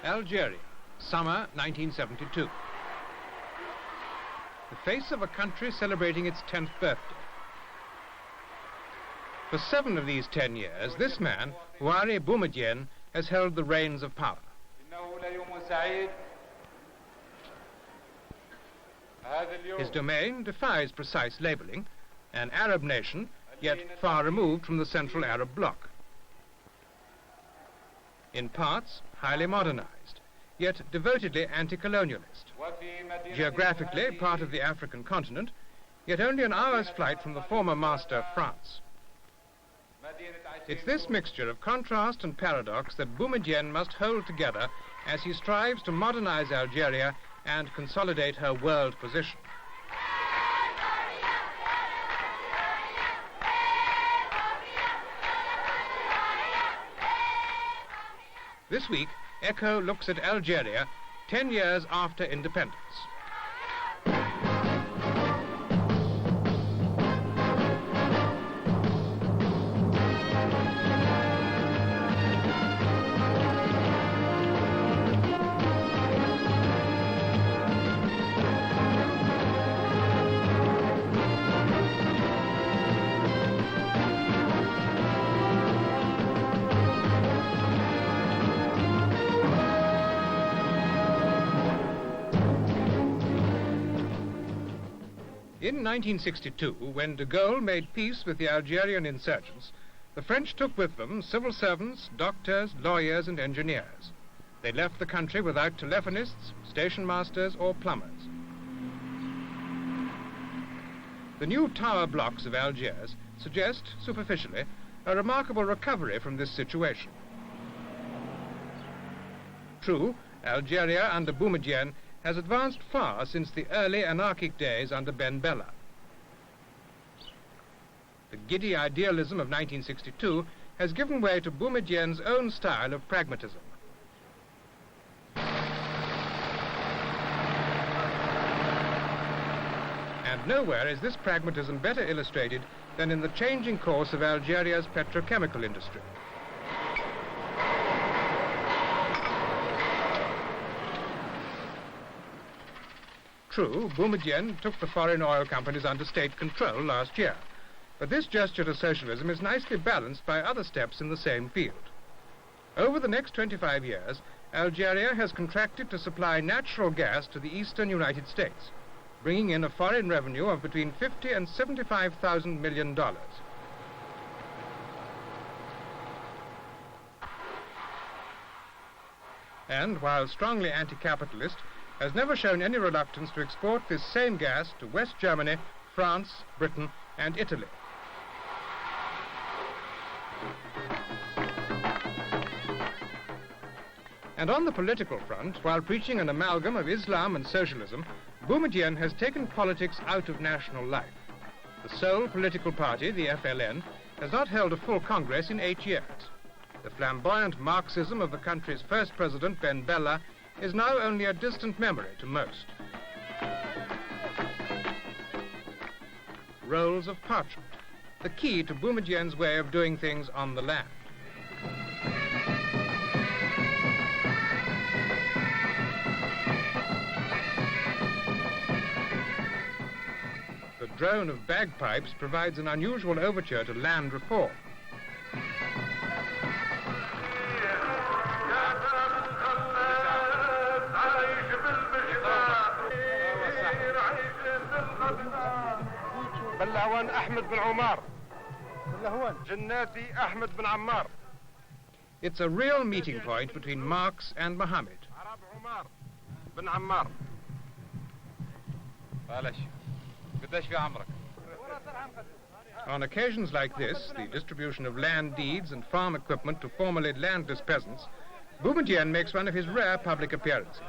Algeria, summer 1972. The face of a country celebrating its 10th birthday. For 7 of these 10 years, this man, Houari Boumédienne, has held the reins of power. His domain defies precise labeling, an Arab nation, yet far removed from the Central Arab bloc. In parts, highly modernized, yet devotedly anti-colonialist. Geographically, part of the African continent, yet only an hour's flight from the former master, France. It's this mixture of contrast and paradox that Boumédienne must hold together as he strives to modernize Algeria and consolidate her world position. This week, Echo looks at Algeria 10 years after independence. In 1962, when de Gaulle made peace with the Algerian insurgents, the French took with them civil servants, doctors, lawyers, and engineers. They left the country without telephonists, station masters, or plumbers. The new tower blocks of Algiers suggest, superficially, a remarkable recovery from this situation. True, Algeria under Boumédienne has advanced far since the early anarchic days under Ben Bella. The giddy idealism of 1962 has given way to Boumédienne's own style of pragmatism. And nowhere is this pragmatism better illustrated than in the changing course of Algeria's petrochemical industry. True, Boumédienne took the foreign oil companies under state control last year, but this gesture to socialism is nicely balanced by other steps in the same field. Over the next 25 years, Algeria has contracted to supply natural gas to the eastern United States, bringing in a foreign revenue of between $50 and $75,000 million. And while strongly anti-capitalist, has never shown any reluctance to export this same gas to West Germany, France, Britain, and Italy. And on the political front, while preaching an amalgam of Islam and socialism, Boumédienne has taken politics out of national life. The sole political party, the FLN, has not held a full Congress in 8 years. The flamboyant Marxism of the country's first president, Ben Bella, is now only a distant memory to most. Rolls of parchment, the key to Boumédienne's way of doing things on the land. The drone of bagpipes provides an unusual overture to land reform. بلهوان أحمد بن عمار بلهوان جناتي أحمد بن عمار. It's a real meeting point between Marx and Mohammed. عرب عمار بن عمار. معلش قديش في عمرك؟ On occasions like this, the distribution of land deeds and farm equipment to formerly landless peasants, Boumédienne makes one of his rare public appearances.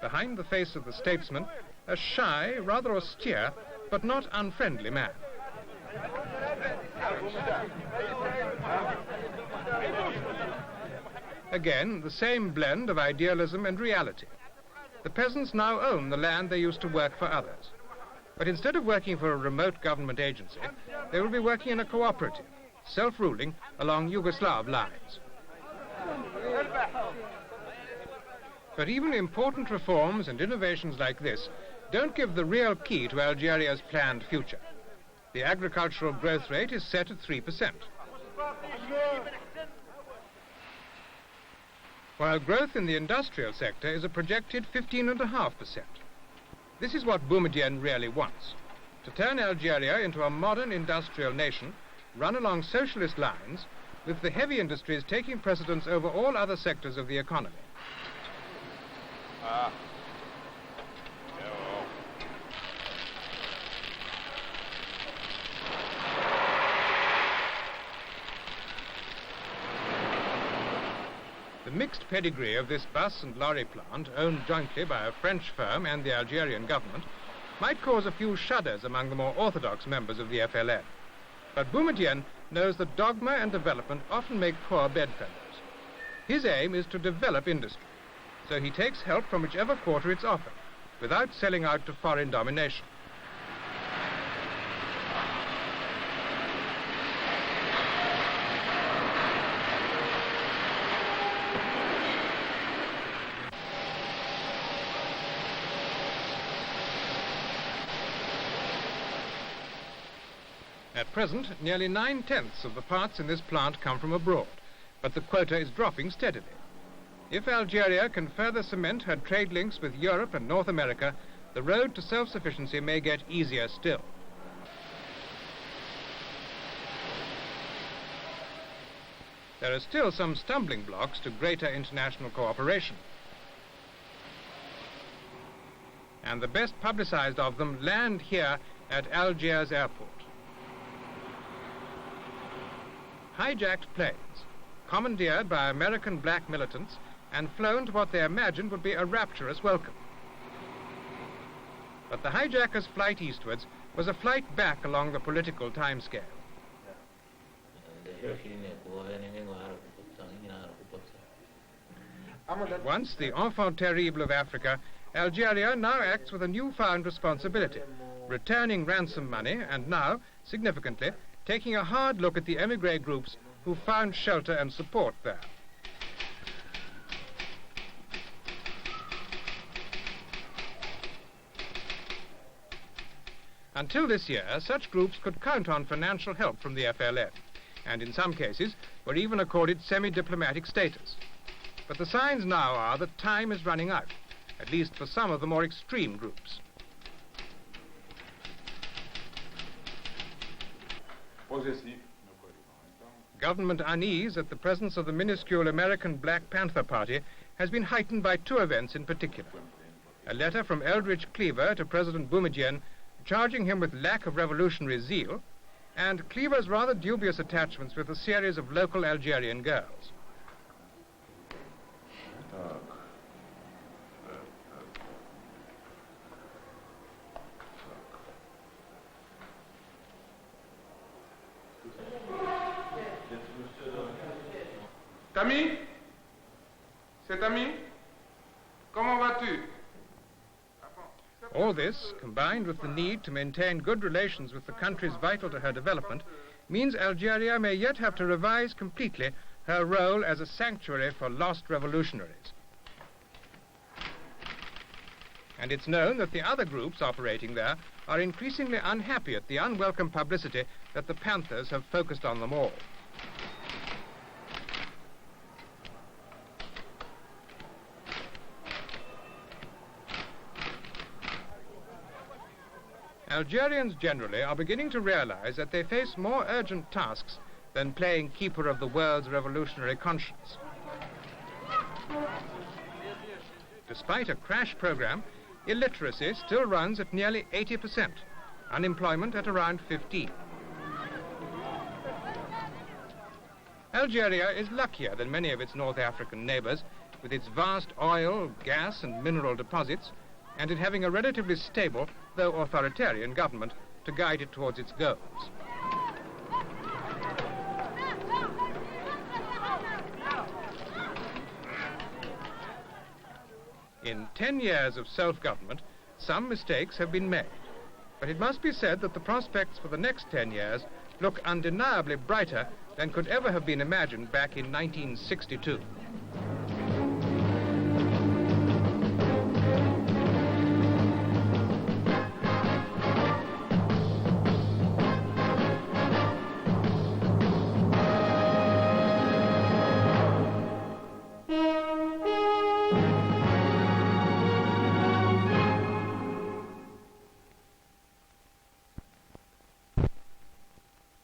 Behind the face of the statesman, a shy, rather austere, but not unfriendly man. Again, the same blend of idealism and reality. The peasants now own the land they used to work for others. But instead of working for a remote government agency, they will be working in a cooperative, self-ruling along Yugoslav lines. But even important reforms and innovations like this don't give the real key to Algeria's planned future. The agricultural growth rate is set at 3%. While growth in the industrial sector is a projected 15.5%. This is what Boumédienne really wants, to turn Algeria into a modern industrial nation run along socialist lines, with the heavy industries taking precedence over all other sectors of the economy. The mixed pedigree of this bus and lorry plant, owned jointly by a French firm and the Algerian government, might cause a few shudders among the more orthodox members of the FLN. But Boumédienne knows that dogma and development often make poor bedfellows. His aim is to develop industry, so he takes help from whichever quarter it's offered, without selling out to foreign domination. At present, nearly 9/10 of the parts in this plant come from abroad, but the quota is dropping steadily. If Algeria can further cement her trade links with Europe and North America, the road to self-sufficiency may get easier still. There are still some stumbling blocks to greater international cooperation. And the best publicized of them land here at Algiers airport. Hijacked planes, commandeered by American black militants and flown to what they imagined would be a rapturous welcome. But the hijackers' flight eastwards was a flight back along the political timescale. Once the enfant terrible of Africa, Algeria now acts with a newfound responsibility, returning ransom money and now, significantly, taking a hard look at the emigre groups who found shelter and support there. Until this year, such groups could count on financial help from the FLN, and in some cases were even accorded semi-diplomatic status. But the signs now are that time is running out, at least for some of the more extreme groups. Government unease at the presence of the minuscule American Black Panther Party has been heightened by two events in particular. A letter from Eldridge Cleaver to President Boumédienne charging him with lack of revolutionary zeal, and Cleaver's rather dubious attachments with a series of local Algerian girls. Tami? C'est Tami? Comment vas-tu? All this, combined with the need to maintain good relations with the countries vital to her development, means Algeria may yet have to revise completely her role as a sanctuary for lost revolutionaries. And it's known that the other groups operating there are increasingly unhappy at the unwelcome publicity that the Panthers have focused on them all. Algerians generally are beginning to realize that they face more urgent tasks than playing keeper of the world's revolutionary conscience. Despite a crash program, illiteracy still runs at nearly 80%, unemployment at around 15%. Algeria is luckier than many of its North African neighbors, with its vast oil, gas and mineral deposits, and in having a relatively stable, though authoritarian government to guide it towards its goals. In 10 years of self-government, some mistakes have been made, but it must be said that the prospects for the next 10 years look undeniably brighter than could ever have been imagined back in 1962.